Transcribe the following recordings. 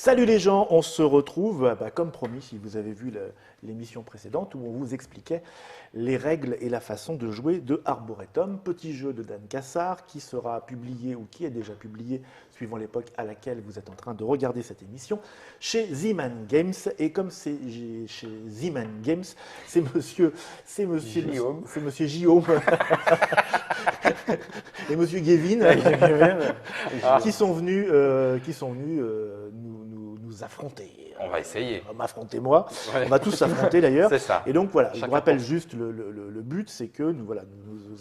Salut les gens, on se retrouve, comme promis, si vous avez vu l'émission précédente où on vous expliquait les règles et la façon de jouer de Arboretum, petit jeu de Dan Cassar qui sera publié ou qui est déjà publié, suivant l'époque à laquelle vous êtes en train de regarder cette émission, chez Z-Man Games. Et comme c'est chez Z-Man Games, c'est monsieur Guillaume. c'est monsieur Guillaume et monsieur Gavin qui sont venus, nous affronter. On va essayer. M'affronter moi. Ouais. On va tous s'affronter d'ailleurs. C'est ça. Et donc voilà, je Chacun vous rappelle pour- juste le but, c'est que nous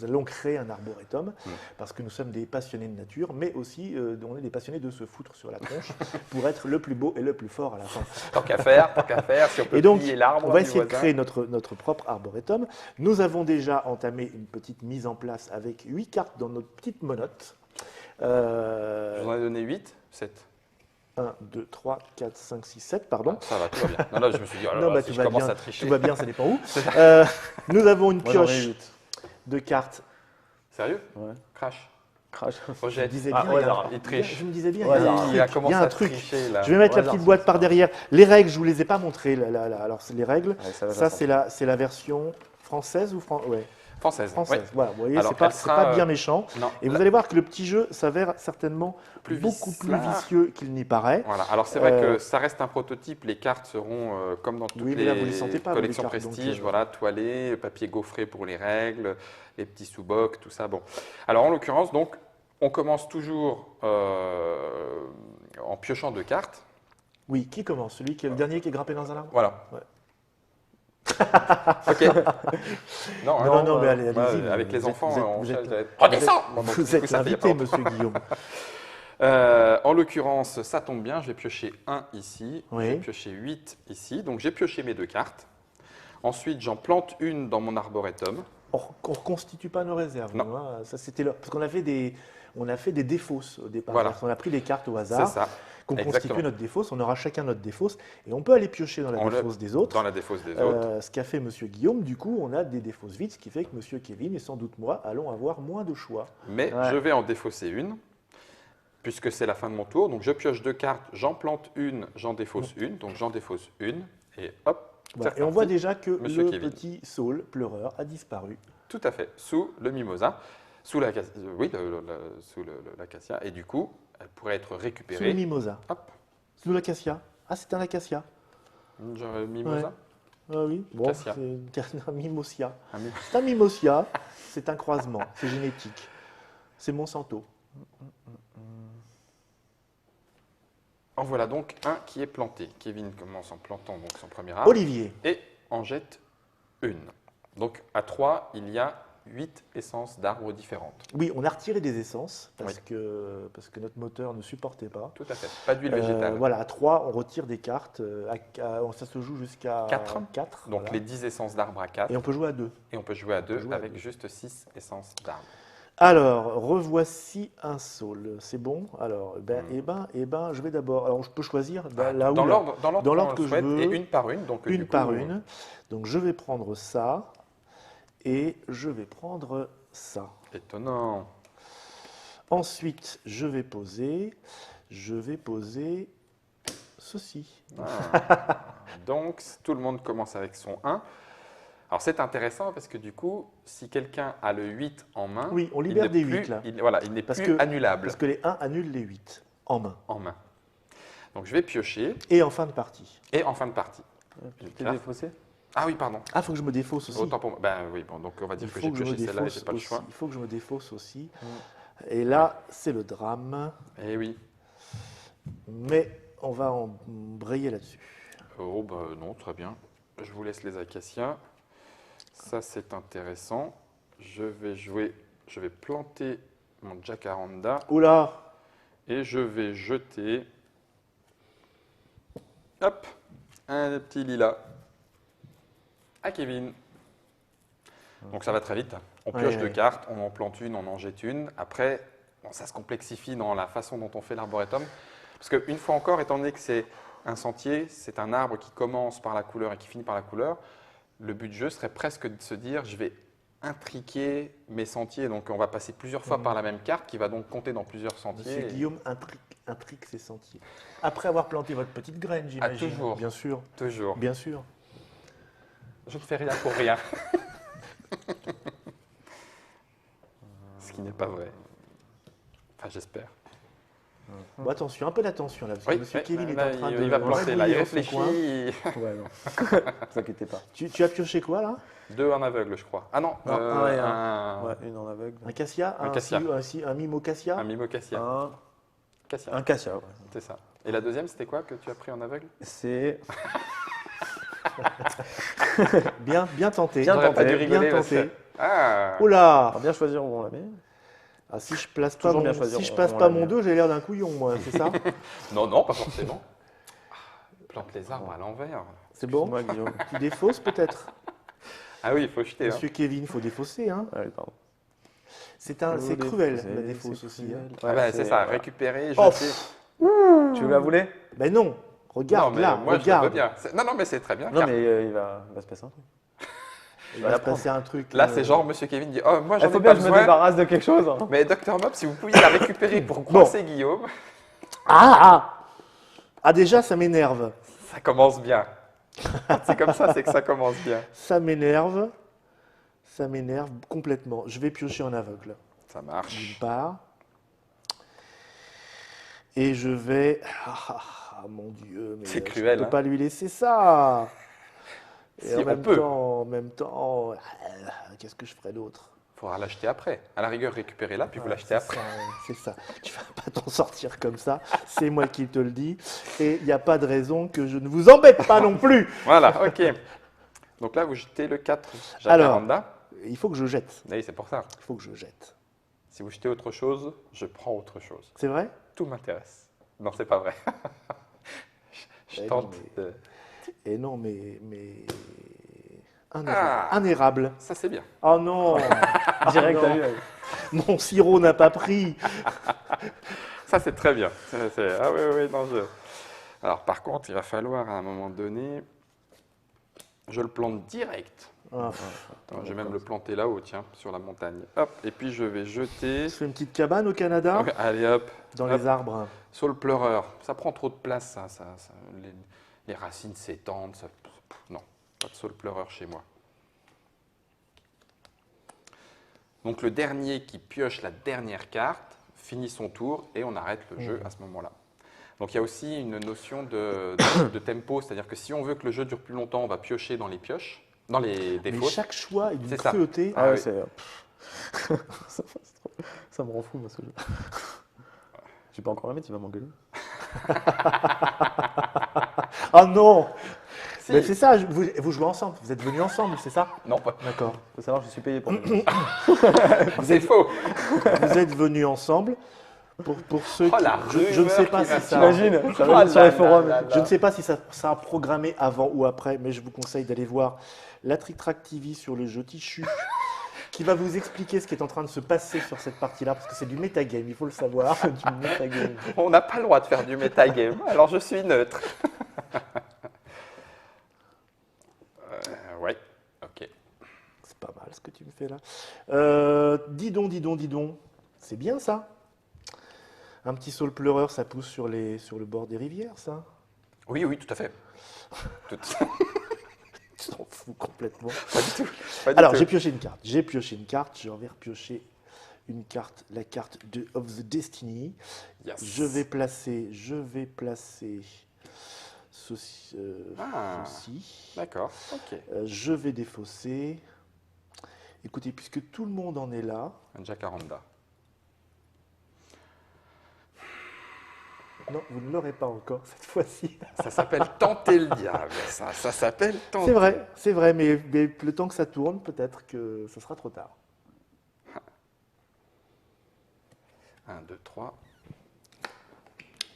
allons créer un arboretum parce que nous sommes des passionnés de nature, mais aussi on est des passionnés de se foutre sur la tronche pour être le plus beau et le plus fort à la fin. Tant qu'à faire, si on peut Et donc, plier l'arbre. on va du essayer de voisin. créer notre propre arboretum. Nous avons déjà entamé une petite mise en place avec 8 cartes dans notre petite monote. Je vous en ai donné 8, 7. 1, 2, 3, 4, 5, 6, 7, pardon. Ça va, tout va bien. Non, là, je me suis dit, oh là Non, là, bah, si tout je va commence bien, à tricher. tout va bien, ça dépend où. Nous avons une Moi, j'en ai pioche 8. de cartes. Sérieux Ouais. Crash. Crash. Je me Rejette. disais Ah, bien, ouais, il y a un alors, truc. il triche. Je me disais bien, Ouais, il y a un alors, truc. Il a Il y commencé a un à truc. tricher, là. Je vais mettre Ouais, la petite alors, boîte c'est par ça. derrière. Les règles, je ne vous les ai pas montrées. Alors, c'est les règles. Ouais, ça va, Ça, ça. c'est la version française ou ouais, Française. française. Ouais. Voilà, vous voyez, Alors, c'est pas, elle c'est sera, pas bien méchant. Non. Et vous là- allez voir que le petit jeu s'avère certainement Plus beaucoup plus là. vicieux qu'il n'y paraît. Voilà. Alors, c'est vrai Euh, que ça reste un prototype. Les cartes seront, comme dans toutes Oui, mais là, vous les sentez pas, vous, les collections cartes, donc, prestige, voilà, toilées, papier gaufré pour les règles, les petits sous-bocs, tout ça. Bon. Alors, en l'occurrence, donc, on commence toujours en piochant 2 cartes. Oui, qui commence? Celui qui est le dernier qui est grimpé dans un arbre? Voilà. Ouais. Ok. Non, hein, Non, mais allez, ouais, allez-y. avec vous les êtes- enfants, vous êtes- on vous cherche êtes- à être- Redescends. Bon, donc, Vous du coup, êtes ça fait l'invité, pas monsieur Guillaume. En l'occurrence, ça tombe bien, je vais piocher 1 ici, Oui. je vais piocher 8 ici. Donc j'ai pioché mes 2 cartes. Ensuite, j'en plante une dans mon arboretum. On ne reconstitue pas nos réserves. Non. nous, hein. Ça, c'était parce qu'on a fait des défausses au départ. Voilà. On a pris des cartes au C'est hasard, ça, qu'on exactement. constitue notre défausse. On aura chacun notre défausse et on peut aller piocher dans la On le- défausse des autres. dans la défausse des autres. Ce qu'a fait monsieur Guillaume, du coup, on a des défausses vides, ce qui fait que monsieur Kevin et sans doute moi allons avoir moins de choix. Mais Ouais. je vais en défausser une, puisque c'est la fin de mon tour. Donc je pioche 2 cartes, j'en plante une, j'en défausse une. Donc j'en défausse une, et hop, Voilà. c'est Et on reparti. voit déjà que Monsieur le Kevin. petit Saul, pleureur, a disparu. Tout à fait, sous le mimosa, sous la sous l'acacia, et du coup, elle pourrait être Sous le récupérée. mimosa. Hop, Sous l'acacia. Ah, c'est un acacia. genre mimosa. Ah oui, bon, Cassia. c'est un mimosia. Un mi- C'est un mimosia, c'est un croisement, c'est génétique. C'est Monsanto. En voilà donc un qui est planté. Kevin commence en plantant donc son premier arbre Olivier. et en jette une. Donc à 3, il y a 8 essences d'arbres différentes. Oui, on a retiré des essences parce, Oui. parce que notre moteur ne supportait pas. Tout à fait. Pas d'huile végétale. Voilà, à 3, on retire des cartes. Ça se joue jusqu'à 4. 4. Donc les 10 essences d'arbres à 4. Et on peut jouer à 2. Et on peut jouer à 2 jouer à avec deux. juste 6 essences d'arbres. Alors, revoici un saule. C'est bon. Alors, je vais d'abord. Alors, je peux choisir là où. Dans là. l'ordre dans qu'on l'ordre le que je souhaite, veux. et une par une. Donc, Une du coup, par une. Donc, je vais prendre ça. Et je vais prendre ça. Étonnant. Ensuite, je vais poser ceci. Ah. Donc, tout le monde commence avec son 1. Alors, c'est intéressant parce que du coup, si quelqu'un a le 8 en main, Oui, on il libère n'est des plus- 8 là. il n'est Parce plus que- annulable Parce que les 1 annulent les 8 en main. en main. Donc, je vais piocher Et en fin de partie. et en fin de partie. Tu Une t'es carte. défaussé? Ah oui, pardon. Ah, il faut que je me défausse aussi. Autant pour moi. Ben oui, bon, donc on va dire Il que faut j'ai que je me pioché celle-là et défausse j'ai pas le aussi. choix. Il faut que je me défausse aussi. Et là, c'est le drame. Eh oui. Mais on va embrayer là-dessus. Oh, bah non, très bien. Je vous laisse les acacias. Ça, c'est intéressant. Je vais planter mon jacaranda Oula! et je vais jeter, hop, un petit lilas à Kevin. Donc ça va très vite. On Ouais, pioche ouais. 2 cartes, on en plante une, on en jette une. Après, bon, ça se complexifie dans la façon dont on fait l'arboretum. Parce qu'une fois encore, étant donné que c'est un sentier, c'est un arbre qui commence par la couleur et qui finit par la couleur, le but du jeu serait presque de se dire, je vais intriquer mes sentiers. Donc, on va passer plusieurs fois par la même carte qui va donc compter dans plusieurs sentiers. Monsieur Guillaume intrigue ses sentiers. Après avoir planté votre petite graine, j'imagine. toujours. Bien sûr. Toujours. Bien sûr. Je ne fais rien pour rien. Ce qui n'est pas vrai. Enfin, j'espère. Bon, attention, un peu d'attention là, parce que Oui, Monsieur oui, Kevin est là, en train de. il va planter, là, il rabouiller dans son coin. réfléchit. Ouais, non. Ne vous inquiétez pas. Tu as pioché quoi là? 2 en aveugle, je crois. Ah non, Non, un et un, Ouais, une en aveugle. Un cassia? Un cassia. Un mimo cassia? un mimocassia. Cassia, Un cassia, ouais. c'est ça. Et la deuxième, c'était quoi que tu as pris en aveugle? C'est. Bien tenté. Bien J'aurais pas tenté, dû rigoler. bien parce que- tenté. Ah, Oula! Alors bien choisir où on la met. Ah, si je place pas Toujours mon, bien choisir, si je on place la pas met. mon 2, j'ai l'air d'un couillon, moi, c'est ça? non, pas forcément. Plante les arbres à l'envers. C'est bon? Moi, Guillaume. Tu défausses peut-être? Ah oui, il faut jeter. Hein. Monsieur Kevin, il faut défausser, hein? Allez, pardon. C'est cruel, la défausse aussi. Hein. Ah bah, c'est ça, récupérer, Oh, jeter. Tu vous la voulez? Ben non, regarde non, mais là, moi, je le regarde. veux bien. Non, mais c'est très bien. Non, car mais il va se passer un truc. Il va se passer un truc. Là, c'est genre, Monsieur Kevin dit, oh, moi, j'en Il faut ai bien pas que je me besoin. débarrasse de quelque chose. Hein. Mais Dr Mob, si vous pouviez la récupérer pour coincer Guillaume, Ah, déjà, ça m'énerve. ça commence bien. C'est comme ça, c'est que ça commence bien. Ça m'énerve. Ça m'énerve complètement. Je vais piocher en aveugle, Ça d'une marche. part. Et je vais. Mon Dieu, mais C'est je cruel, ne peux hein. pas lui laisser ça. Et Si, en on même peut. temps, qu'est-ce que je ferais d'autre? Il faudra l'acheter après. À la rigueur, récupérez-la, puis vous l'achetez C'est après. ça, c'est ça. Tu vas pas t'en sortir comme ça. C'est moi qui te le dis. Et il n'y a pas de raison que je ne vous embête pas non plus. Voilà, ok. Donc là, vous jetez le 4 Alors. jacaranda. Il faut que je jette. Oui, c'est pour ça. Il faut que je jette. Si vous jetez autre chose, je prends autre chose. C'est vrai? Tout m'intéresse. Non, c'est pas vrai. je Eh tente. non, de- Et non, mais un, Ah. un érable. Ça, c'est bien. Oh non, Direct, non. t'as vu, là. Mon sirop n'a pas pris. Ça, c'est très bien. Ah oui, non, Alors, par contre, il va falloir à un moment donné, je le plante direct. Ah, Attends, je vais même le planter là-haut, tiens, sur la montagne. Hop, et puis je vais jeter. je fais une petite cabane au Canada, Ok, allez, hop, dans hop. les arbres. Sur le pleureur. Ça prend trop de place, ça. Les racines s'étendent. Non, pas de saule pleureur chez moi. Donc le dernier qui pioche la dernière carte finit son tour et on arrête le jeu à ce moment-là. Donc il y a aussi une notion de tempo, c'est-à-dire que si on veut que le jeu dure plus longtemps, on va piocher dans les pioches, dans les Mais défauts. chaque choix est d'une C'est ça. cruauté. Ah Ah ouais, oui. c'est. Ça me rend fou, moi, ce jeu. Je vais pas encore la mettre, il va m'engueuler. Ah non. Si. Mais c'est ça, vous jouez ensemble, vous êtes venus ensemble, c'est ça? Non, pas. D'accord. Faut savoir que je suis payé pour. C'est faux. Vous êtes venus ensemble pour ceux Oh, la je ne sais rumeur pas qui va si ça... T'imagines? Ça Oh va être sur là les forums. là là. Je ne sais pas si ça sera programmé avant ou après, mais je vous conseille d'aller voir la Trick Track TV sur le jeu Tichu, qui va vous expliquer ce qui est en train de se passer sur cette partie-là, parce que c'est du metagame, il faut le savoir, du metagame. On n'a pas le droit de faire du metagame, alors je suis neutre. Ouais, ok. C'est pas mal ce que tu me fais là. Dis donc, c'est bien ça. Un petit saule pleureur, ça pousse sur le bord des rivières, ça. Oui, tout à fait. Tout- Tu t'en fous complètement. Pas du tout. Pas du Alors, tout. j'ai pioché une carte, je vais repiocher une carte, la carte of the Destiny. Yes. Je vais placer ceci. Ceci. D'accord, ok. Je vais défausser. Écoutez, puisque tout le monde en est là, Un jacaranda. non, vous ne l'aurez pas encore cette fois-ci. Ça s'appelle tenter le diable, ça s'appelle tenter. C'est vrai, mais le temps que ça tourne, peut-être que ce sera trop tard. 1, 2, 3.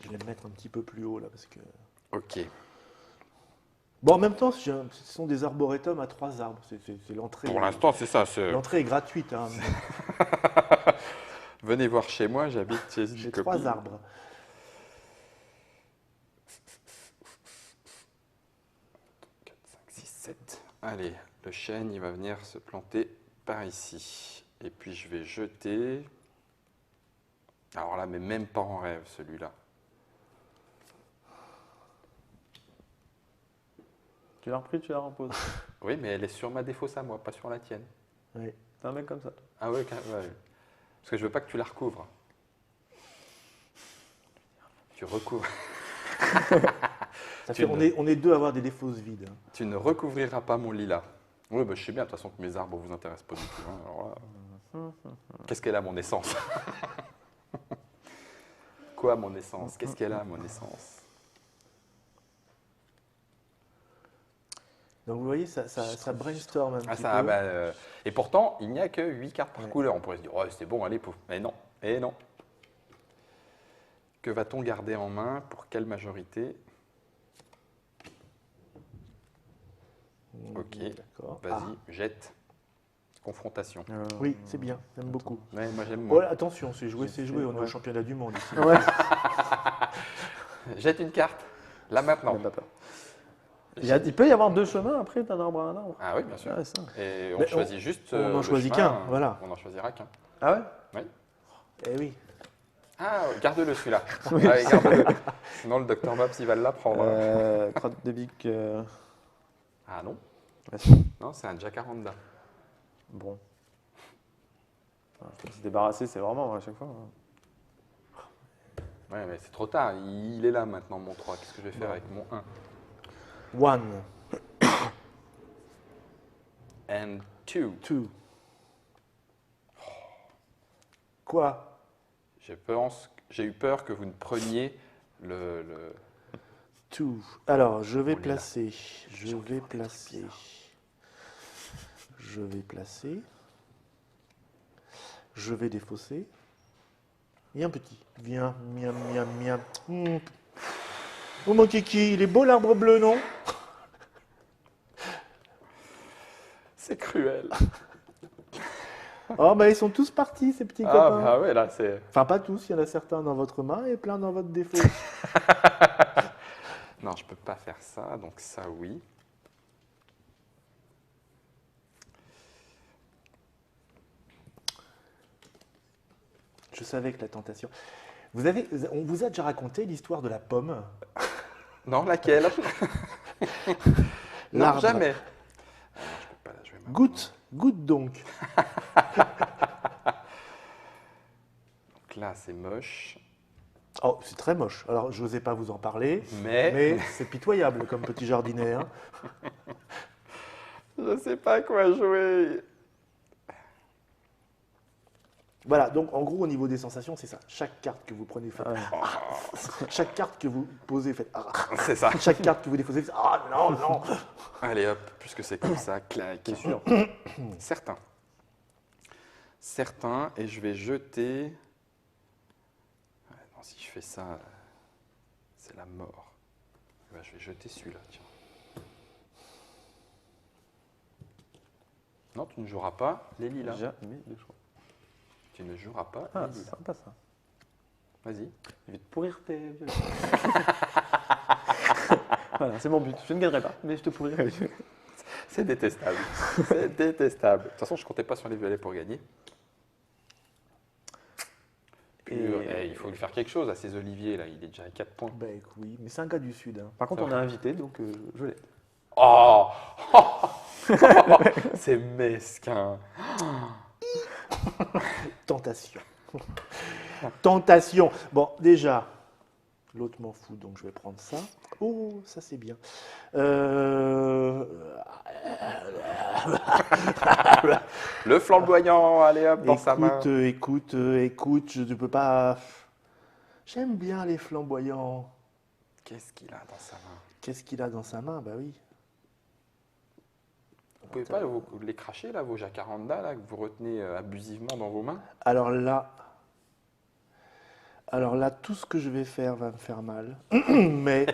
Je vais le mettre un petit peu plus haut là, parce que. Ok. Bon, en même temps, ce sont des arboretums à 3 arbres. C'est l'entrée. Pour l'instant, c'est ça. L'entrée est gratuite. Hein. Venez voir chez moi, j'habite chez J'ai une 3 copine. arbres. 4, 5, 6, 7. Allez, le chêne, il va venir se planter par ici. Et puis je vais jeter. Alors là, mais même pas en rêve celui-là. Tu l'as repris, tu la reposes. Oui, mais elle est sur ma défausse à moi, pas sur la tienne. Ouais. T'es un mec comme ça. Ah ouais, ouais. Parce que je veux pas que tu la recouvres. Tu recouvres. Ça Tu fait, ne- on est deux à avoir des défausses vides. Hein. Tu ne recouvriras pas mon lilas. Oui, bah, je sais bien, de toute façon, que mes arbres vous intéressent pas du tout. Hein. Alors là, qu'est-ce qu'elle a, mon essence? Quoi, mon essence? Qu'est-ce qu'elle a, mon essence? Donc vous voyez, ça brainstorm un Ah, petit ça, peu. bah, et pourtant, il n'y a que 8 cartes par couleur. On pourrait se dire, oh, c'est bon, allez, pouf. Mais non, et non. Que va-t-on garder en main? Pour quelle majorité? Ok, D'accord. vas-y, Ah, jette. Confrontation. oui, c'est bien, j'aime beaucoup. Ouais, moi j'aime Oh, moins. attention, c'est joué, J'ai c'est joué. fait- On est au ouais. championnat du monde ici. Ouais. Jette une carte. Là maintenant. Même pas peur. Il peut y avoir deux chemins après d'un arbre à un arbre. Ah oui, bien sûr. Ah, ouais, ça. Et on Mais choisit juste. on en le choisit chemin, qu'un, voilà. On n'en choisira qu'un. Ah ouais Eh oui. Ah, garde-le celui-là. Allez, garde-le. Sinon, le docteur Babs, il va l'apprendre. Crotte de bique. Ah non, Ouais, si. non, c'est un jacaranda. Bon. Ah, je peux se débarrasser, c'est vraiment à chaque fois. Ouais, mais c'est trop tard. Il est là maintenant, mon 3. Qu'est-ce que je vais faire Bon. avec mon 1? One, And 2. two. Quoi? J'ai eu peur que vous ne preniez le Two. Alors, je vais On est là. placer. Je vais placer. Je vais placer. Je vais défausser. Et un petit. Viens, miam, miam, miam. Oh mon kiki, il est beau l'arbre bleu, non? C'est cruel. Oh, bah ils sont tous partis, ces petits Ah, copains. bah ouais, là, c'est. Enfin, pas tous, il y en a certains dans votre main et plein dans votre défaut. Non, je peux pas faire ça, donc ça, oui. Je savais que la tentation. On vous a déjà raconté l'histoire de la pomme? Non, laquelle? Non, L'arbre. jamais. Ah, non, je peux pas la jouer maintenant. Goûte, goûte donc. Donc là, c'est moche. Oh, c'est très moche. Alors, je n'osais pas vous en parler, Mais, mais c'est pitoyable comme petit jardinet. Hein. je sais pas quoi jouer. Voilà, donc en gros, au niveau des sensations, c'est ça. Chaque carte que vous prenez, faites. Chaque carte que vous posez, faites. C'est ça. Chaque carte que vous déposez, faites. Ah non, non. Allez hop, puisque c'est comme ça, clac. C'est sûr. Certains. Certains, et je vais jeter. Ouais, non, si je fais ça, c'est la mort. Ben, je vais jeter celui-là, tiens. Non, tu ne joueras pas les lilas. Jamais de choix. Tu ne joueras pas Ah, les c'est lilas. sympa ça. Vas-y. Je vais te pourrir tes violets. Voilà, c'est mon but. Je ne gagnerai pas, mais je te pourrirai. C'est détestable. C'est détestable. De toute façon, je comptais pas sur les violets pour gagner. Puis, il faut lui faire quelque chose à ces oliviers là. Il est déjà à 4 points. Ben oui, mais c'est un gars du Sud. Hein. Par contre, on est invité, donc je l'ai. Oh, c'est mesquin. Tentation. Tentation. Bon, déjà, l'autre m'en fout, donc je vais prendre ça. Oh, ça c'est bien. Le flamboyant, allez hop, dans sa main. Écoute, je ne peux pas. J'aime bien les flamboyants. Qu'est-ce qu'il a dans sa main? Qu'est-ce qu'il a dans sa main? Bah oui. Vous pouvez pas les cracher là, vos jacarandas là, que vous retenez abusivement dans vos mains? Alors là, tout ce que je vais faire va me faire mal. Mais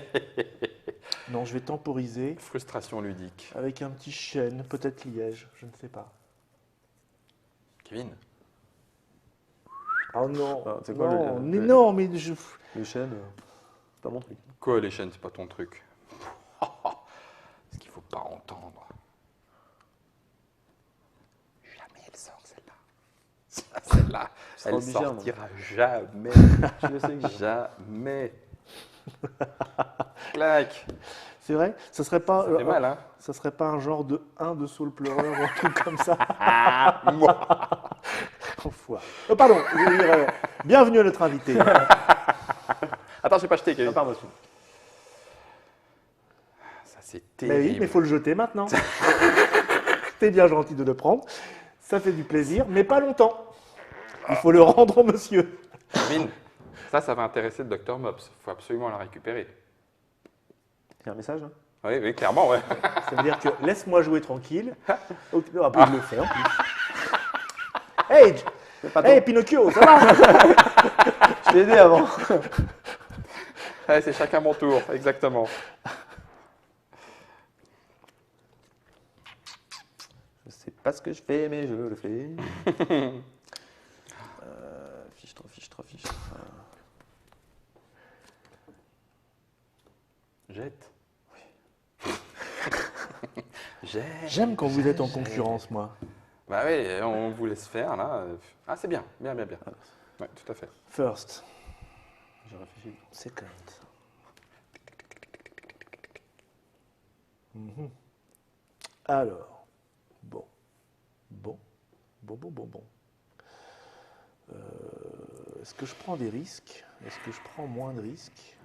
non, je vais temporiser Frustration ludique. avec un petit chêne, peut-être liège, je ne sais pas. Kevin, Oh non, Ah, c'est quoi, non, le- mais le- non, mais je. Le chêne, c'est pas mon truc. quoi les chaînes, c'est pas ton truc? Ce qu'il faut pas entendre. Mais elle sort celle-là. Celle-là, seras elle obligé, sortira jamais. Je le sais, Guillaume. Jamais. Clac. C'est vrai? Ça serait pas, Ça fait mal, hein? ça serait pas un genre de 1 de Saul pleureur ou un truc comme ça? Moi. Enfoiré. Pardon, je veux dire, bienvenue à notre invité. Attends, j'ai pas jeté, Kevin. Ah, pardon, monsieur. Ça, c'est Mais terrible. oui, mais il faut le jeter maintenant. T'es bien gentil de le prendre. Ça fait du plaisir, mais pas longtemps. Il faut le rendre au monsieur. Kevin, ça va intéresser le docteur Mops. Il faut absolument la récupérer. Il y a un message, hein? Oui, oui, clairement, ouais. Ça veut dire que laisse-moi jouer tranquille. Oh, ah, bah, il le fait en plus. Hey, hey Pinocchio, ça va? Je t'ai aidé avant. Ouais, c'est chacun mon tour, exactement. Je sais pas ce que je fais, mais je le fais. Fiche, 3 fiches, 3 fiches. Jette. Oui. Jette. J'aime quand vous êtes en concurrence, moi. Bah oui, on vous laisse faire, là. Ah, c'est bien, bien, bien, bien. Oui, tout à fait. First, J'ai réfléchi. second. Mhm. Alors, bon. Est-ce que je prends des risques? Est-ce que je prends moins de risques?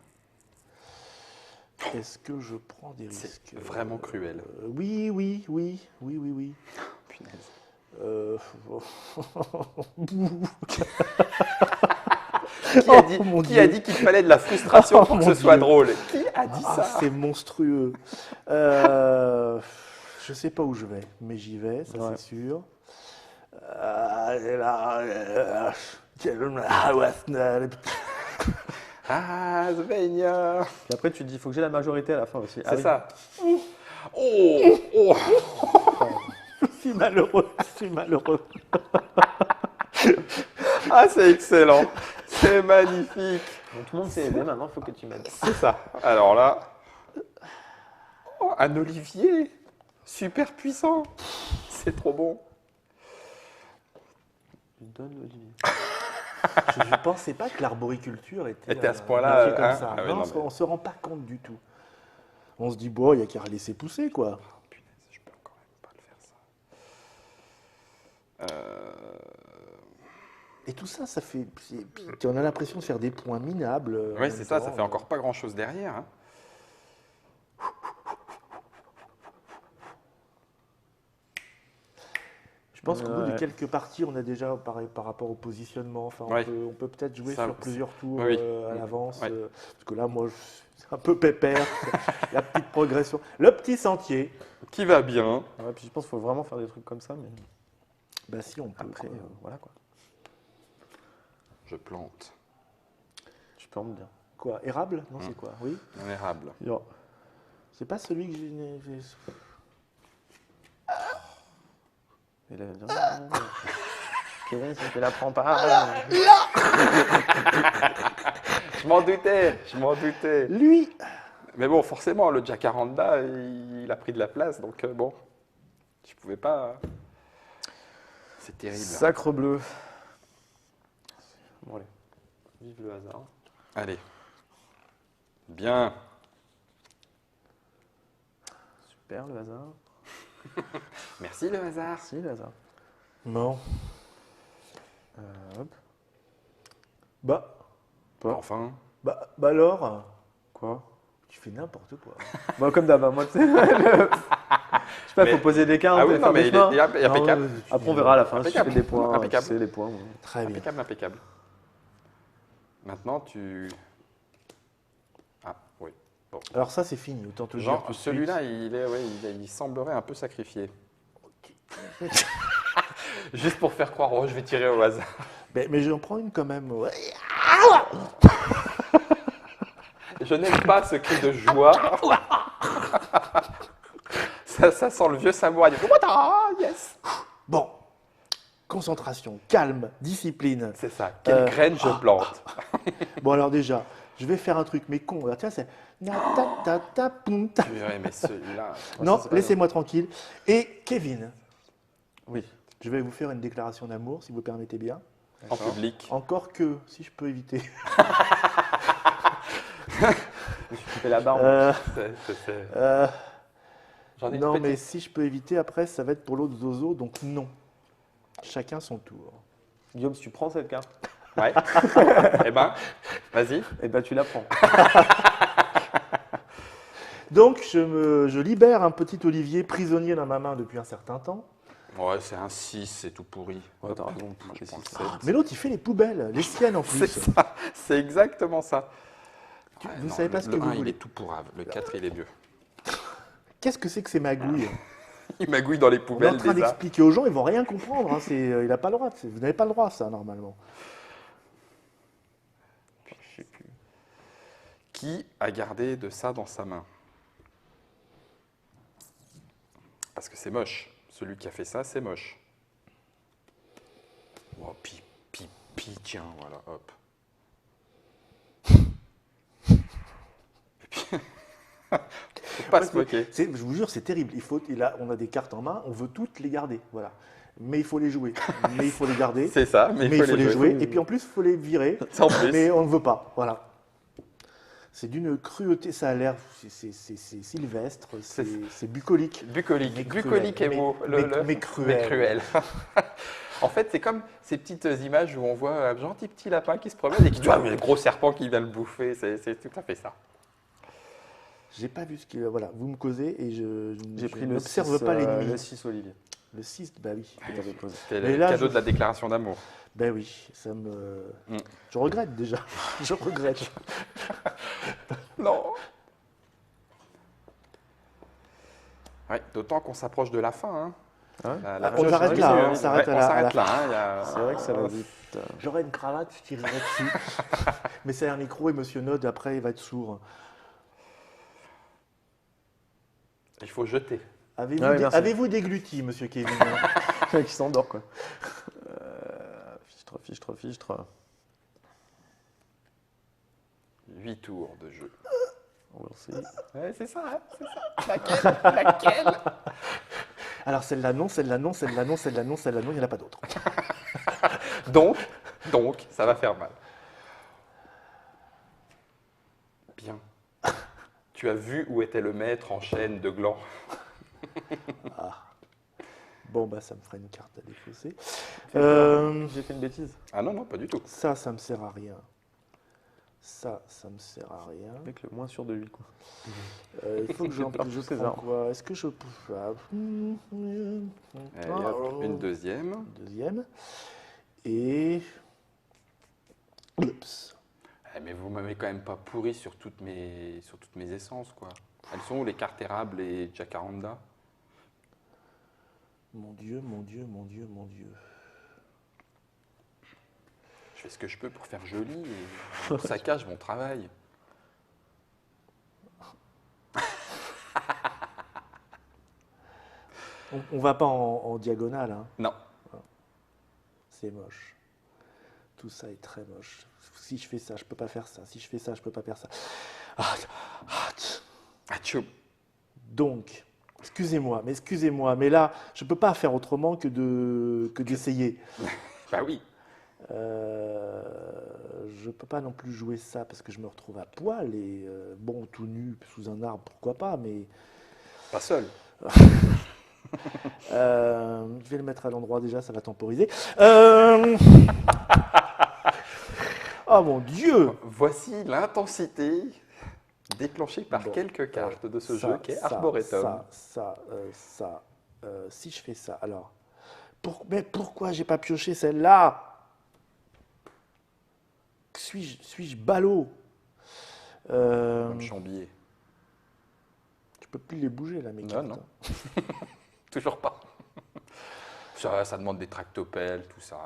Est-ce que je prends des risques? C'est vraiment cruel. Oui. Punaise. Qui a dit qu'il fallait de la frustration pour que ce soit drôle? Qui a dit Ah, ça? c'est monstrueux. Je sais pas où je vais, mais j'y vais, ça Ouais. c'est sûr. Ah, Svenja. Puis après, tu te dis, il faut que j'ai la majorité à la fin aussi. C'est ça. Oh. Je suis malheureux. Ah, c'est excellent. C'est magnifique. Donc, tout le monde s'est aidé, maintenant, il faut que tu m'aides. C'est ça. Alors là. Oh, un olivier. Super puissant. C'est trop bon. Je donne Olivier. Je ne pensais pas que l'arboriculture était À ce point-là, un truc comme hein. ça. Ah ouais, Non, non, on ne se rend pas compte du tout. On se dit, bon, il n'y a qu'à laisser pousser, quoi. Punaise, je peux quand même pas le faire ça. Et tout ça, ça fait. On a l'impression de faire des points minables. en Oui, même c'est ça, ça temps. fait encore pas grand-chose derrière. Hein. Je pense qu'au bout de Ouais. quelques parties, on a déjà, pareil, par rapport au positionnement, enfin, Ouais. on peut peut-être jouer Ça, sur plusieurs tours oui. à l'avance. Ouais. Parce que là, moi, c'est un peu pépère. La petite progression. Le petit sentier. Qui va bien. Ouais, puis je pense qu'il faut vraiment faire des trucs comme ça, mais Bah si, on peut. après, quoi. voilà quoi. Je plante. Tu peux bien. Quoi, érable? Non, c'est quoi? Oui. Un érable. Yo. C'est pas celui que j'ai. Et là, il va dire, non, Kevin, si tu la prends pas. Je m'en doutais. Lui. Mais bon, forcément, le jacaranda, il a pris de la place, donc bon, je pouvais pas. C'est terrible. Sacre bleu. Bon, allez. Vive le hasard. Allez. Bien. Super le hasard. Merci le hasard. Merci le hasard. Non. Hop. Bah. Enfin. Bah alors. Quoi? Tu fais n'importe quoi. Moi, comme d'hab, hein, moi, tu sais. Je sais pas, il Mais- faut poser des cartes. Ah oui, faire non, mais des il chemins. est impeccable. Non, Après, on verra à la fin si je Impeccable. fais des points. Impeccable. Si c'est des points. Ouais. Très bien. Impeccable, impeccable. Maintenant, tu. Ah, oui. Bon. Alors ça, c'est fini. Autant te dire Genre, tout de suite. celui-là, il semblerait un peu sacrifié. Juste pour faire croire, oh, je vais tirer au hasard. Mais j'en prends une quand même. Ouais. Je n'aime pas ce cri de joie. ça sent le vieux samouraï. Yes. Bon. Concentration, calme, discipline. C'est ça. Quelle graine je plante. Bon alors déjà, je vais faire un truc mais con. Alors, tiens, c'est na ta ta ta poum, ta. Purée, mais celui-là. Non, c'est pas laissez-moi tranquille. Et Kevin, Oui. Je vais vous faire une déclaration d'amour, si vous permettez bien. En public. Encore que, si je peux éviter. Je me suis coupé la barbe. Euh, C'est- euh, J'en ai une non, petite. mais si je peux éviter, après, ça va être pour l'autre zozo, donc non. Chacun son tour. Guillaume, si tu prends cette carte, Ouais. Eh ben, vas-y. eh ben tu la prends. Donc, je libère un petit Olivier prisonnier dans ma main depuis un certain temps. Ouais, c'est un 6, c'est tout pourri. Ouais, t'as raison. Moi, je C'est prends le six. 7. Mais l'autre, il fait les poubelles, les siennes en C'est plus. ça, c'est exactement ça. Vous savez pas ce que le vous 1, il voulez. est tout pourrave. Le 4, il est vieux. Qu'est-ce que c'est que ces magouilles? Il magouille dans les On est en poubelles train déjà. d'expliquer aux gens, ils vont rien comprendre. Hein. Il n'a pas le droit. Vous n'avez pas le droit, ça, normalement. Je sais plus. Qui a gardé de ça dans sa main? Parce que c'est moche. Celui qui a fait ça, c'est moche. Oh, tiens, voilà, hop. Faut pas se moquer. Je vous jure, c'est terrible. On a des cartes en main, on veut toutes les garder. Voilà. Mais il faut les jouer. Mais il faut les garder. C'est ça, mais Mais il faut les jouer. Et puis en plus, il faut les virer. C'est en plus. Mais on ne veut pas. Voilà. C'est d'une cruauté. Ça a l'air. C'est sylvestre. C'est bucolique. Bucolique. Mais Bucolique cruel. est beau. Mais cruel. Mais cruel. En fait, c'est comme ces petites images où on voit un gentil petit lapin qui se promène et qui dit ah, mais le gros serpent qui vient le bouffer. C'est tout à fait ça. J'ai pas vu ce qu'il. Voilà. Vous me causez et J'ai pris le n'observe 6, pas l'ennemi. le 6 Olivier. Le 6, bah oui. Que t'avais posé. C'était Mais le là, cadeau je- de la déclaration d'amour. Ben oui, ça me. Mm. Je regrette déjà. Je regrette. Non. Ouais, d'autant qu'on s'approche de la fin. Hein. Hein On jauge s'arrête diminue, là, hein. on s'arrête Ouais, à on la- s'arrête là. Hein, il y a- C'est vrai que ça va vite. J'aurais une cravate, je tirerais dessus. Mais c'est un micro et Monsieur Nod, après, il va être sourd. Il faut jeter. Avez-vous Ouais, merci. avez-vous dégluti, Monsieur Kevin? Le mec qui s'endort quoi. Fichtre. 8 tours de jeu. On va lancer. Ouais, c'est ça, hein, c'est ça. Laquelle Alors celle-là non, celle-là non, celle-là non, celle-là non, celle-là non, il n'y en a pas d'autre. Donc, ça va faire mal. Bien. Tu as vu où était le maître en chaîne de gland? Bon, bah ça me fera une carte à défausser. J'ai fait une bêtise. Ah non, pas du tout. Ça me sert à rien. Ça me sert à rien. Avec le moins sûr de lui quoi. Il faut que J'ai peur de je tous ces prends arbres. quoi? Est-ce que je pousse ça? Et hop, une deuxième. Deuxième. Et. Oups. Eh, mais vous m'avez quand même pas pourri sur toutes mes essences, quoi. Elles sont où les cartes érables et jacaranda? Mon Dieu, mon Dieu, mon Dieu, mon Dieu. Je fais ce que je peux pour faire joli et ça cache mon travail. On va pas en diagonale, hein. Non. C'est moche. Tout ça est très moche. Si je fais ça, je peux pas faire ça. Si je fais ça, je peux pas faire ça. Tch. Atchou. Donc, excusez-moi, mais là, je peux pas faire autrement que d'essayer. Bah oui. Je peux pas non plus jouer ça parce que je me retrouve à poil et bon, tout nu sous un arbre, pourquoi pas, mais Pas seul. je vais le mettre à l'endroit déjà, ça va temporiser. Oh mon Dieu! Voici l'intensité déclenchée par Bon, quelques cartes de ce Ça, jeu qui est ça, Arboretum. si je fais ça, alors, mais pourquoi j'ai pas pioché celle-là? Suis-je ballot? Comme Chambier. Je peux plus les bouger là, mes Non, cartes. non. Toujours pas. Ça demande des tractopelles, tout ça,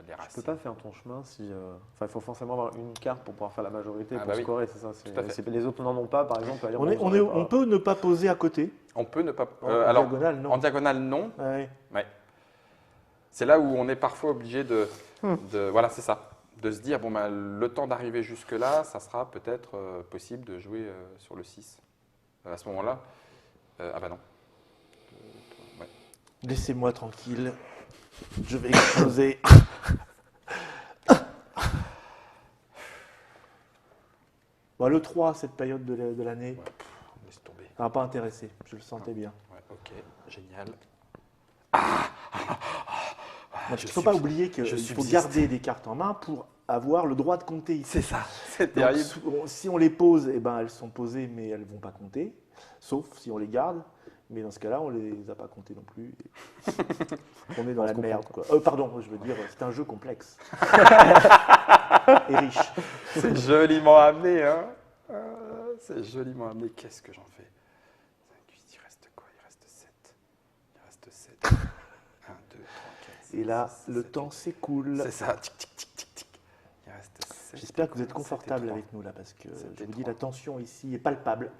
les Tu racines. peux pas faire ton chemin si. Enfin, il faut forcément avoir une carte pour pouvoir faire la majorité, Ah pour bah oui. scorer, c'est ça. Tout à fait. Les autres n'en ont pas, par exemple. Allez, On peut ne pas poser à côté. On peut ne pas. En alors, diagonale, non. en diagonale, non. Ouais. Ouais. C'est là où on est parfois obligé de voilà, c'est ça. De se dire, bon, bah, le temps d'arriver jusque-là, ça sera peut-être possible de jouer sur le 6. À ce moment-là, ah bah non. Ouais. Laissez-moi tranquille. Je vais exploser. Bon, le 3, cette période de l'année, Laisse tomber. ça m'a pas intéressé. Je le sentais bien. Ouais, ok, génial. Il je ne faut pas subs- oublier qu'il je faut subsiste. garder des cartes en main pour avoir le droit de compter ici. C'est ça, c'est Donc, terrible. si on les pose, eh ben, elles sont posées, mais elles ne vont pas compter. Sauf si on les garde. Mais dans ce cas-là, on ne les a pas comptées non plus. On est dans On la se comprend, merde. Quoi. Pardon, je veux dire, c'est un jeu complexe. Et riche. C'est joliment amené, hein. C'est joliment amené. Qu'est-ce que j'en fais? 5, 8, il reste quoi? Il reste 7. Il reste 7. 1, 2, 3, 4, 5, Et là, 6, le 7, temps 8. s'écoule. C'est ça. Tic, tic, tic, tic, tic. Il reste 7. J'espère que vous êtes confortable avec nous là, parce que C'était je vous dis, trois. la tension ici est palpable.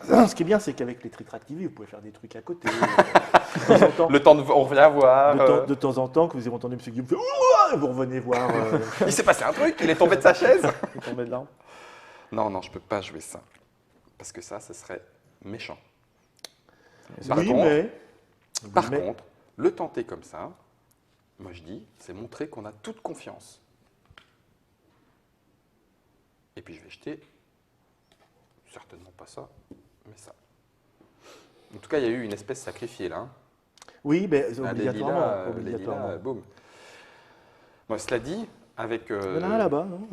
Ce qui est bien, c'est qu'avec les tritractivi, vous pouvez faire des trucs à côté. De temps en temps, Le temps de. On revient voir. de temps en temps, que vous avez entendu M. Guillaume faire Ouah vous revenez voir. Il s'est passé un truc, il est tombé de sa chaise. Il est tombé de l'arbre. Non, non, je peux pas jouer ça. Parce que ça, ce serait méchant. Par oui, contre- mais. Par mais- contre, le tenter comme ça, moi je dis, c'est montrer qu'on a toute confiance. Et puis je vais jeter, certainement pas ça, mais ça. En tout cas, il y a eu une espèce sacrifiée là. Hein. Oui, mais Ah, obligatoirement. les obligatoirement. lilas, boum. Moi, cela dit, avec Il y en a un là-bas, non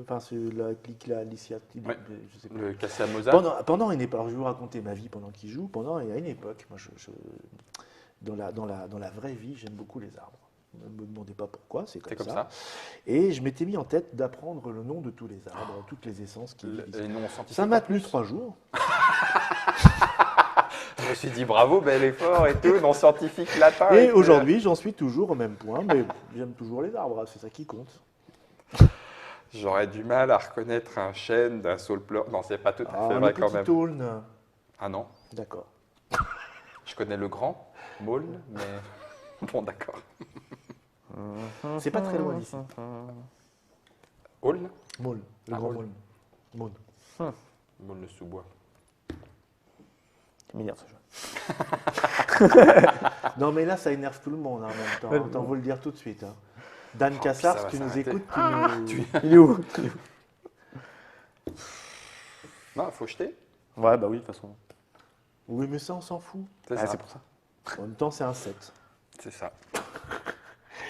Enfin, c'est la clique là, Alicia. Ouais. Je sais pas. le Cassia Mozart, Pendant une époque, alors je vais vous raconter ma vie pendant qu'il joue. Pendant, il y a une époque, moi, dans la vraie vie, j'aime beaucoup les arbres. Ne me demandez pas pourquoi, c'est c'est comme, comme ça. Et je m'étais mis en tête d'apprendre le nom de tous les arbres, toutes les essences qui existent. Les noms scientifiques. Ça m'a en tenu plus. 3 jours. Je me suis dit bravo, bel effort et tout, nom scientifique latin. Et puis, aujourd'hui, j'en suis toujours au même point, mais j'aime toujours les arbres, c'est ça qui compte. J'aurais du mal à reconnaître un chêne d'un saule-pleure. Non, c'est pas tout à fait Ah, vrai le quand petit même. aulne. Ah non, D'accord. je connais le grand, Maulne, mais bon, d'accord. C'est pas très loin d'ici. Aulne Maulne, le Ah, grand Maulne. Maulne. Maulne. Maulne-sous-Bois. C'est mignon ce jeu. Non, mais là, ça énerve tout le monde hein, en même temps. Ouais, Autant vous le dire tout de suite. Hein. Dan Oh, Cassar, puis ça si tu va nous s'arrêter. écoutes, tu nous... Il est où? Non, il faut jeter. Ouais, bah oui, de toute façon. Oui, mais ça, on s'en fout. C'est Ah, ça. c'est pour ça. En même temps, c'est un 7. C'est ça.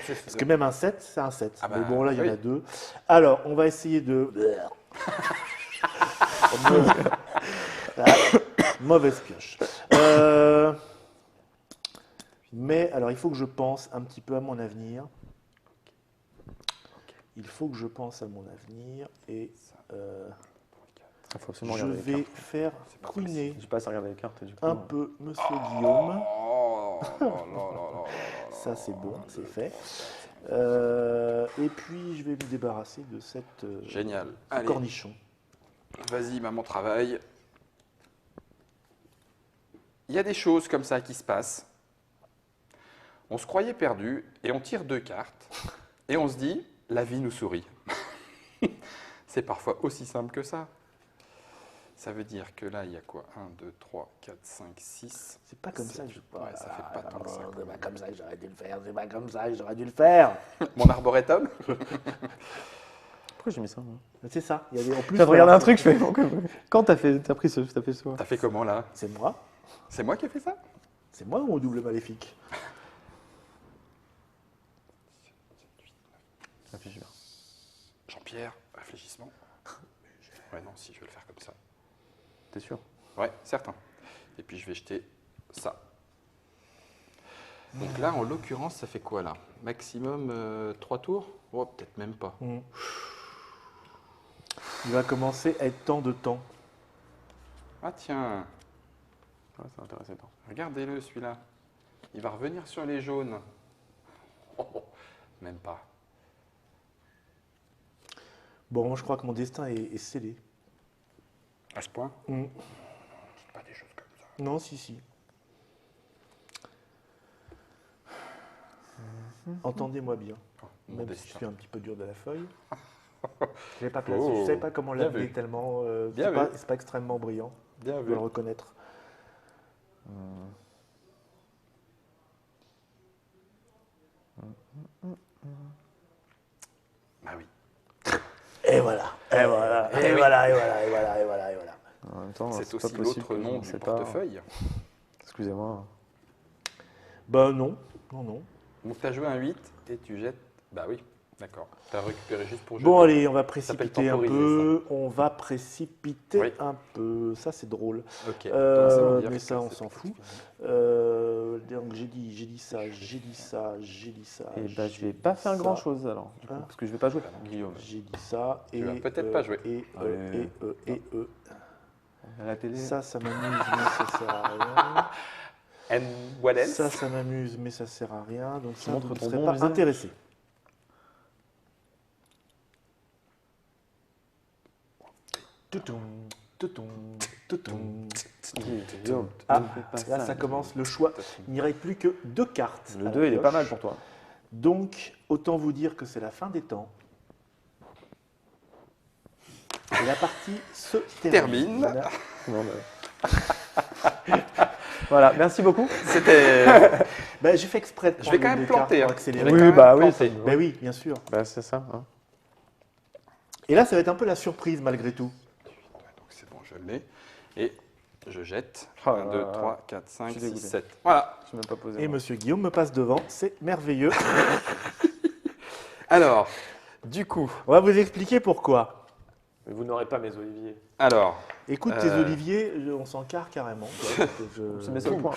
Parce que même un 7, c'est un 7. Ah bah, mais bon, là, il y en oui. a 2. Alors, on va essayer de... Mauvaise pioche. Mais, alors, il faut que je pense un petit peu à mon avenir. Il faut que je pense à mon avenir et Il faut absolument je regarder les vais cartes. faire pas couiner J'ai pas assez regardé les cartes et du coup. un peu Monsieur Guillaume. Oh, là, là, là, là, là, là. Ça, c'est bon, c'est fait. Et puis, je vais me débarrasser de cette Génial. ce Allez, cornichon. vas-y, maman, travaille. Il y a des choses comme ça qui se passent. On se croyait perdu et on tire 2 cartes et on se dit, la vie nous sourit. C'est parfois aussi simple que ça. Ça veut dire que là, il y a quoi? 1, 2, 3, 4, 5, 6. C'est pas comme ça que je Ouais, ça fait pas tant que ça, quand C'est pas même. comme ça que j'aurais dû le faire. C'est pas comme ça que j'aurais dû le faire. Mon arboretum? Pourquoi j'ai mis ça moi C'est ça. Il y avait en plus. Je viens de regarder un voilà, truc, je fais. Quand t'as fait ce. T'as fait ça T'as fait comment là? C'est moi. C'est moi qui ai fait ça? C'est moi ou au double maléfique? Réfléchis bien. Jean-Pierre, réfléchissement. Ouais, non, si, je vais le faire comme ça. T'es sûr? Ouais, certain. Et puis je vais jeter ça. Donc là, en l'occurrence, ça fait quoi là? Maximum 3 tours? Oh, peut-être même pas. Il va commencer à être temps de temps. Ah tiens, Ouais, c'est intéressant. regardez-le celui-là. Il va revenir sur les jaunes. Oh, oh, même pas. Bon, je crois que mon destin est scellé. À ce point? Mm. Dites pas des choses comme ça. Non, si. Entendez-moi bien. Oh, mon Même si je destin. suis un petit peu dur de la feuille. Je l'ai pas placé. Oh, Je savais pas comment bien l'appeler vu. tellement. Bien vu. C'est pas extrêmement brillant. Bien Je vu. dois le reconnaître. Bah oui. Et voilà. Et voilà. Et oui. voilà. Et voilà. Et voilà. Et voilà. Et voilà. En même temps, C'est pas aussi possible l'autre que je nom ne du sais pas. portefeuille. Excusez-moi. Ben non. Non, non. Donc tu as joué un 8 et tu jettes. Bah oui, d'accord. Tu as récupéré juste pour jeter. Bon, allez, on va Ça s'appelle précipiter un temporiser, peu. On va précipiter Oui. un peu. Ça, c'est drôle. Ok. Donc, ça veut dire Mais que ça, on c'est s'en peut-être fout. fini. Donc, j'ai dit ça, j'ai dit ça, j'ai dit ça. Et bah, je j'ai vais pas dit faire ça, grand chose alors, du coup, Hein parce que je vais pas jouer, Guillaume. J'ai dit ça. Tu vas peut-être pas jouer. Allez. Et À la télé. Ça m'amuse, mais ça sert à rien. And what else? Ça m'amuse, mais ça sert à rien. Donc, ça, montres vous ne ton serez bon pas visage. intéressé. Toutoum, toutoum, toutoum. Guillaume, Ah, ne fais pas là, ça commence le choix. Il n'y reste plus que 2 cartes. Le à 2, la il est pioche. pas mal pour toi. Donc, autant vous dire que c'est la fin des temps. Et la partie se termine. Non, voilà, merci beaucoup. C'était. Ben, j'ai fait exprès de Je vais prendre quand les même deux cartes planter. pour hein. accélérer. Je vais quand Oui, même bah oui, planter. Ben oui, bien sûr. Bah, c'est ça. Hein. Et là, ça va être un peu la surprise malgré tout. Donc c'est bon, je l'ai. Et je jette. Oh 1, là 2, là. 3, 4, 5, Je suis 6, dégoûté. 7. Voilà. Je ne même pas posé. Et moi. Monsieur Guillaume me passe devant. C'est merveilleux. Alors, du coup. On va vous expliquer pourquoi. Mais vous n'aurez pas mes oliviers. Alors. Écoute, tes oliviers, on s'en carre carrément. C'est mes seuls points.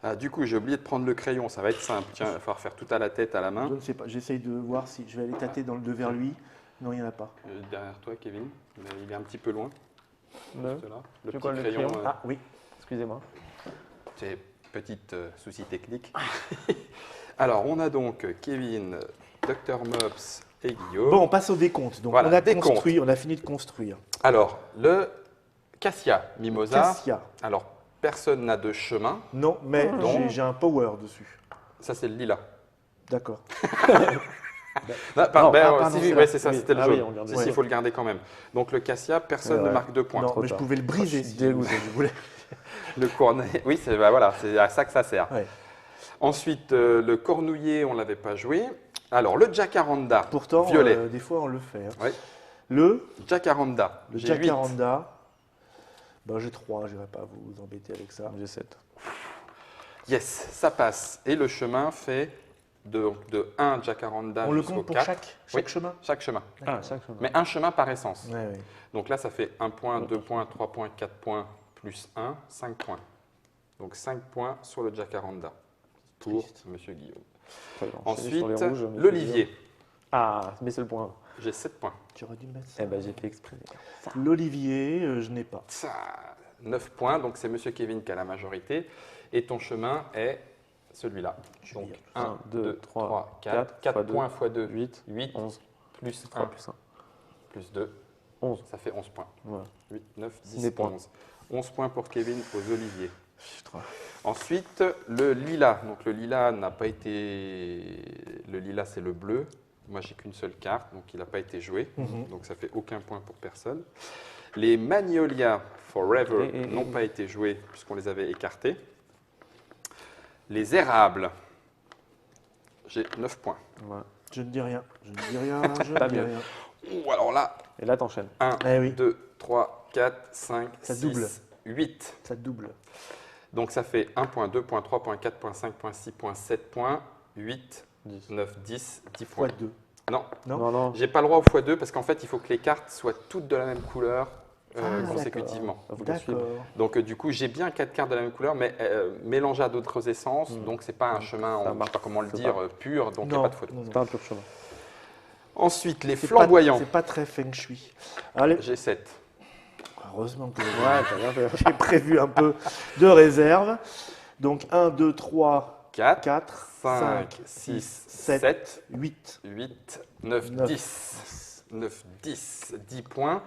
Alors. Du coup, j'ai oublié de prendre le crayon. Ça va être simple. Tiens, il va falloir faire tout à la tête, à la main. Je ne sais pas. J'essaye de voir si je vais aller tâter dans le 2 vers lui. Non, il n'y en a pas. Derrière toi, Kevin. Mais il est un petit peu loin. Le- Juste là. Le C'est petit quoi, le crayon. crayon Ah oui. Excusez-moi. C'est petit souci technique. Alors, on a donc Kevin, Dr Mops et Guillaume. Bon, on passe au décompte. Donc, Voilà, on a décompte. construit, on a fini de construire. Alors, le Cassia Mimosa. Cassia. Alors, personne n'a de chemin. Non, mais Donc- j'ai un power dessus. Ça, c'est le lilas. D'accord. Non, pardon, si, c'est ouais, là. c'est ça, Oui. c'était le Ah jaune. oui, on garde Si, ça. il faut le garder quand même. Donc, le Cassia, personne Ouais. ne marque 2 points. Non, trop mais je tard. pouvais le briser Je suis si dégoûté. je voulais. Le cornet, oui, c'est voilà, c'est à ça que ça sert. Ouais. Ensuite, le cornouiller, on ne l'avait pas joué. Alors, le jacaranda, Pourtant, violet. des fois, on le fait. Hein. Ouais. Le Jacaranda, j'ai 8. jacaranda. Ben, j'ai 3, je ne vais pas vous embêter avec ça. J'ai 7. Yes, ça passe. Et le chemin fait de 1 jacaranda On le jusqu'au compte pour 4. chaque Oui. chemin. Chaque chemin. Ah, 5 Mais un chemin par essence. Ouais, ouais. Donc là, ça fait 1 point, 2 points, 3 points, 4 points, plus 1, 5 points. Donc 5 points sur le jacaranda pour Triste. Monsieur Guillaume. Ensuite, Ensuite, l'olivier. Ah, mes seuls points. J'ai 7 points. Tu aurais dû mettre ça. Eh ben, j'ai fait exprès. L'olivier, je n'ai pas. Ça, 9 points, donc c'est Monsieur Kevin qui a la majorité. Et ton chemin est celui-là. Donc 1, 2, 3, 4. 4 points x 2, 8, 8, 11, plus 3 1, plus 1. plus 2, 11. ça fait 11 points. Voilà. 8, 9, C'est 10, des points. 11. 11 points pour Kevin aux oliviers. Putain. Ensuite, le lilas. Donc le lilas n'a pas été... Le lilas, c'est le bleu. Moi, j'ai qu'une seule carte, donc il n'a pas été joué. Mhm. Donc ça fait aucun point pour personne. Les Magnolia Forever Et- n'ont pas été joués puisqu'on les avait écartés. Les érables, j'ai 9 points. Ouais. Je ne dis rien. Je ne dis rien. Je Pas ne dis mieux. rien. Ouh, alors là, Et là, t'enchaînes. 1, Eh oui. 2, 3, 4, 5, Ça 6, double. 8. Ça double. Donc ça fait 1 point, 2 points, 3 points, 4 points, 5 points, 6 points, 7 points, 8, 10. 9, 10, 10 points. Fois 2. Non, Non. Non, non. j'ai pas le droit au x2 parce qu'en fait, il faut que les cartes soient toutes de la même couleur Ah, consécutivement. Faut qu'on suive. D'accord. Donc du coup, j'ai bien 4 cartes de la même couleur, mais mélangées à d'autres essences. Mm. Donc c'est pas un chemin, Ça je sais marche. pas comment le Faut dire, pas. pur, donc il n'y a Non, pas de faute. non, non. C'est pas un pur chemin. Ensuite, les C'est flamboyants. C'est pas très feng shui. Allez, J'ai 7. heureusement que Ouais, t'as bien fait. j'ai prévu un peu de réserve. Donc 1, 2, 3, 4, 4, 5, 5, 6, 6, 7, 7, 8. 8, 9, 9, 10. 9, 10, 10 points.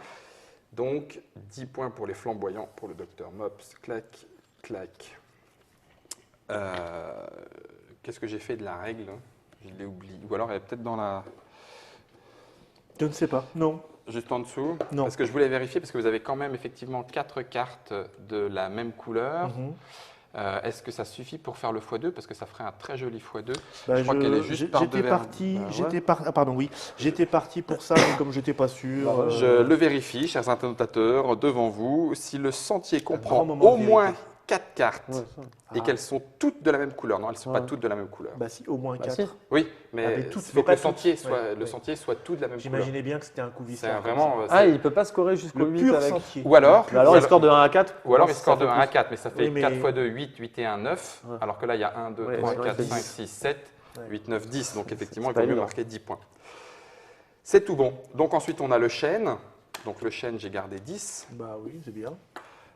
Donc 10 points pour les flamboyants, pour le docteur Mops. Clac, clac. Qu'est-ce que j'ai fait de la règle? Je l'ai oublié. Ou alors elle est peut-être dans la... Je ne sais pas. Non. Juste en dessous. Non. Parce que je voulais vérifier, parce que vous avez quand même effectivement 4 cartes de la même couleur. Mhm. Est-ce que ça suffit pour faire le x2? Parce que ça ferait un très joli x2. Bah, je crois qu'elle est juste par j'étais devers. parti, Bah, ah, pardon, oui, j'étais parti pour ça, mais comme j'étais pas sûr. Je le vérifie, chers annotateurs, devant vous. Si le sentier grand comprend moment de au moins vérité. 4 cartes Ouais, ça. et Ah. qu'elles sont toutes de la même couleur. Non, elles ne sont pas Ouais. toutes de la même couleur. Bah si, au moins Bah, 4. si. Oui, Ah, mais mais il toutes, faut mais que pas le sentier toutes. soit, Ouais, le ouais. sentier soit tout de la même couleur. J'imaginais bien que c'était un coup C'est vissard. vraiment. Ah, il peut pas scorer jusqu'au le 8 pur avec. sentier. Ou alors, Bah alors, il score de 1 à 4. ou alors il Ça score de fait 1 à plus. 4, mais ça fait Oui, mais- 4 fois 2, 8, 8 et 1, 9. Ouais. Alors que là, il y a 1, 2, Ouais, 3, sinon, 4, il fait 5, 10. 6, 7, Ouais. 8, 9, 10. Donc effectivement, c'est il pas vaut mieux évident. marquer 10 points. C'est tout bon. Donc ensuite, on a le chêne. Donc le chêne, j'ai gardé 10. Bah oui, c'est bien.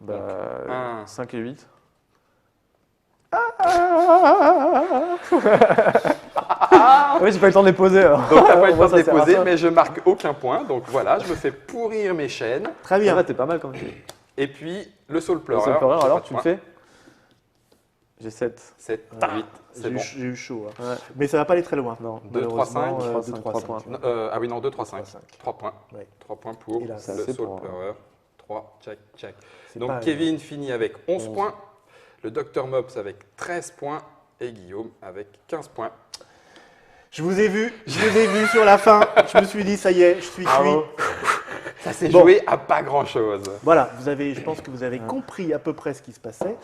Bah, un. 5 et 8. Oui, j'ai pas eu le temps de les poser. Alors. Donc t'as pas eu le Moi, temps de ça sert à déposer, ça. mais je marque aucun point. Donc voilà, je me fais pourrir mes chênes. Très En bien. vrai, t'es pas mal quand même. Et puis le soul Le pleureur. seul pleureur, j'ai alors pas de tu le point. fais. J'ai 7. 7, Ah. 8, c'est bon. J'ai eu chaud. Hein. Ouais. Mais ça va pas aller très loin. Non. 2, 3, 5. 2, 3, 3 5. points. Ah oui, non, 2, 3, 5. 3, 5. 3 points. Ouais. 3 points pour Et là, le c'est soul assez pour- pleureur. 3, check, check. C'est Donc pas- Kevin finit avec 11 11. points, le Dr Mops avec 13 points et Guillaume avec 15 points. Je vous ai vu sur la fin. Je me suis dit, ça y est, je suis cuit. Bravo. Ça s'est Bon. joué à pas grand-chose. Voilà, je pense que vous avez compris à peu près ce qui se passait.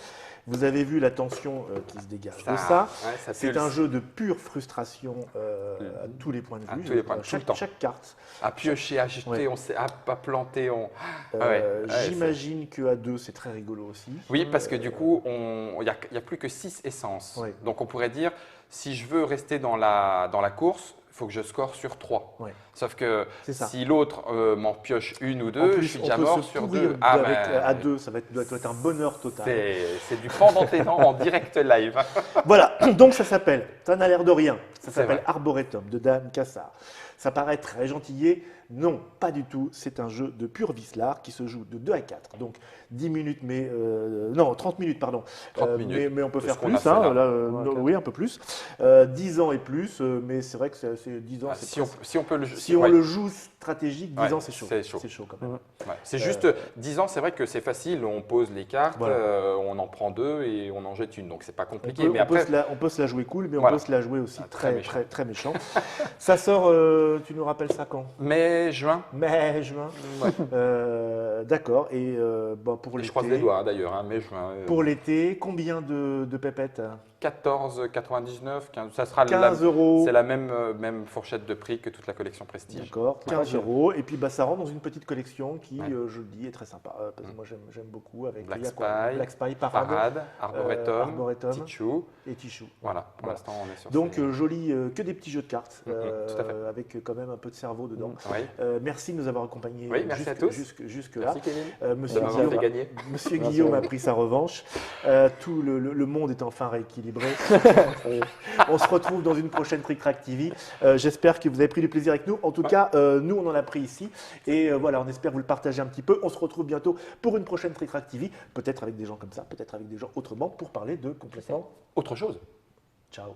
Vous avez vu la tension qui se dégage de ça. ouais, ça C'est pulse. un jeu de pure frustration à tous les points de À vue. tous les points, tout le temps. Chaque carte. À piocher, à jeter, Ouais. on sait, à planter. Ouais, J'imagine qu'à deux, c'est très rigolo aussi. Oui, parce que du coup, il n'y a plus que 6 essences. Ouais. Donc on pourrait dire, si je veux rester dans la course, il faut que je score sur 3. Ouais. Sauf que C'est ça. si l'autre m'en pioche une ou En deux, plus, je suis on déjà peut mort se sur pourrir 2. à deux, ça doit être un bonheur total. C'est du pendant tes dents en direct live. Voilà, donc ça s'appelle, ça n'a l'air de rien, ça C'est s'appelle vrai. Arboretum de Dan Cassar. Ça paraît très gentillé, non, pas du tout, c'est un jeu de pur vicelard qui se joue de 2 à 4, donc 10 minutes, non, 30 minutes, pardon. 30 minutes, Mais on peut c'est faire ce qu'on a plus, fait hein, là. là, Ouais, ok. oui, un peu plus. 10 ans et plus, mais c'est vrai que c'est 10 ans, c'est Si on peut le si on ouais. le joue stratégique, 10 Ouais, ans, c'est chaud. c'est chaud. C'est chaud quand même. Ouais. C'est juste 10 ans, c'est vrai que c'est facile, on pose les cartes, Voilà. On en prend 2 et on en jette une, donc c'est pas On compliqué. peut, mais on peut après, on peut se la jouer cool, mais Voilà. on peut se la jouer aussi très très, méchant. très, très méchant. Ça sort, tu nous rappelles ça quand? mai, juin, Mai, juin. ouais. D'accord. Et pour Et l'été. je croise les doigts hein, d'ailleurs, hein, mai, juin. Pour l'été, combien de pépettes? 14,99, 15, ça sera 15 euros. c'est la même fourchette de prix que toute la collection Prestige. D'accord, 15 euros. Et puis ça rentre dans une petite collection qui, Ouais. je le dis, est très sympa. Parce que moi j'aime beaucoup. Avec Black il y a quoi Spy, Black Spy, Parade, Parade, Arboretum, Arboretum. Tichou. et Tichou. Voilà, pour Voilà. l'instant on est sur Donc ces- joli, que des petits jeux de cartes, tout à fait. avec quand même un peu de cerveau dedans. Oui. Merci de nous avoir accompagnés Oui, merci à tous. jusque là. Merci Kevin. Monsieur de m'avoir fait Guillaume, gagner. Monsieur Merci Guillaume à a vous. pris sa revanche. Tout le monde est enfin rééquilibré. On se retrouve dans une prochaine Trick Track TV. J'espère que vous avez pris du plaisir avec nous. En tout cas, nous, on en a pris ici. Et voilà, on espère vous le partager un petit peu. On se retrouve bientôt pour une prochaine Trick Track TV. Peut-être avec des gens comme ça, peut-être avec des gens autrement pour parler de complètement. Autre chose. Ciao.